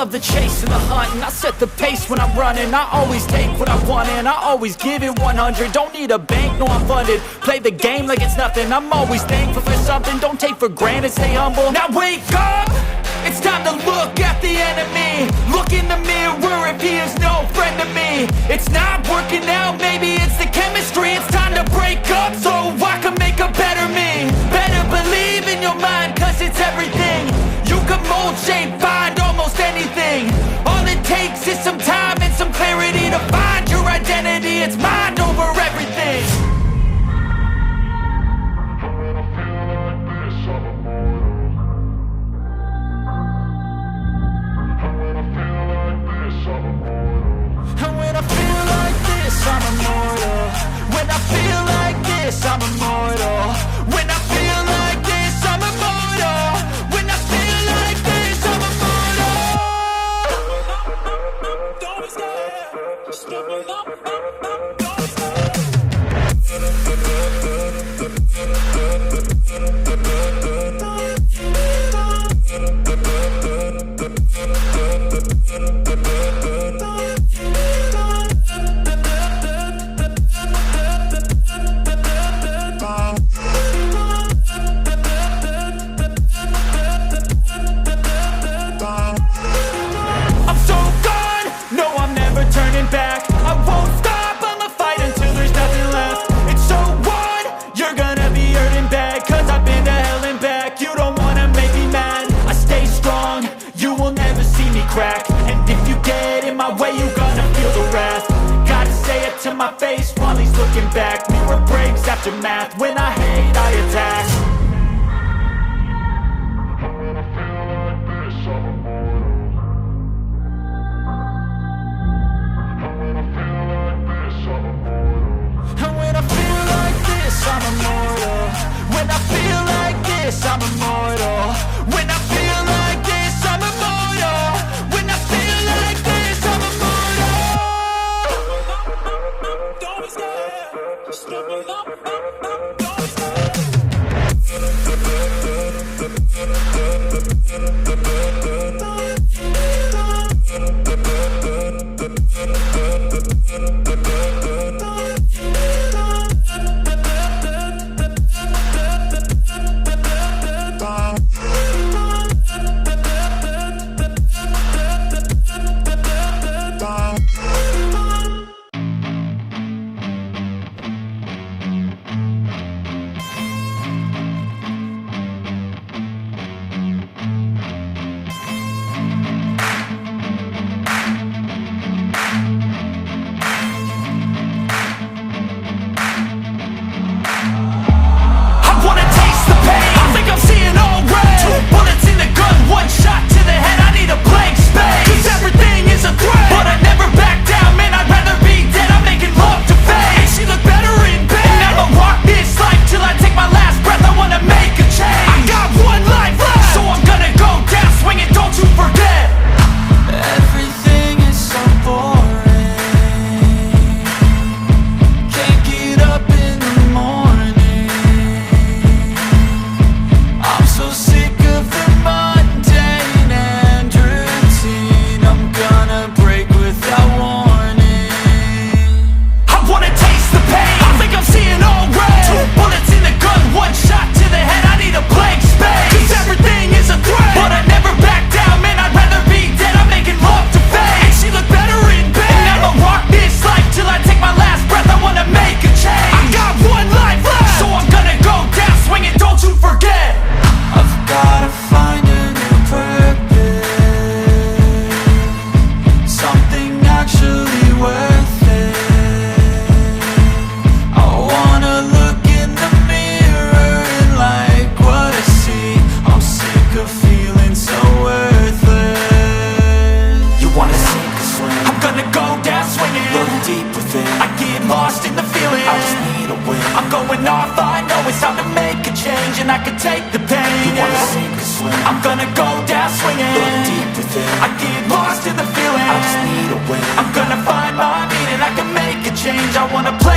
love the chase and the hunt, and I set the pace when I'm running. I always take what I want and I always give it 100. Don't need a bank, no I'm funded. Play the game like it's nothing. I'm always thankful for something. Don't take for granted, stay humble. Now wake up, it's time to look at the enemy. Look in the mirror if he is no friend to me. It's not working out, maybe it's the chemistry. It's time to break up so I can make a better me. Better believe in your mind, cause it's everything. You can mold, shape, find almost anything. All it takes is some time and some clarity to find your identity. It's mind over everything. And when I feel like this, I'm immortal. When I feel like this, I'm immortal. When I feel like this, I'm immortal. When I feel like this, I'm immortal. Don't be scared, just give me up. Don't be scared. Back. I won't stop, I'ma fight until there's nothing left. It's so what? You're gonna be hurting bad, cause I've been to hell and back. You don't wanna make me mad, I stay strong. You will never see me crack. And if you get in my way, you're gonna feel the wrath. Gotta say it to my face while he's looking back. Mirror breaks after math, when I hate, I attack. I'm immortal. When I feel like this, I'm immortal. When I feel like this, I'm immortal. When I feel like this, I'm immortal. Don't be scared, just give me up. Don't be scared. and I can take the pain. You wanna sink or swim? I'm gonna go down swinging. Look deep within. I get lost in the feeling. I just need a win. I'm gonna find my meaning. I can make a change. I wanna play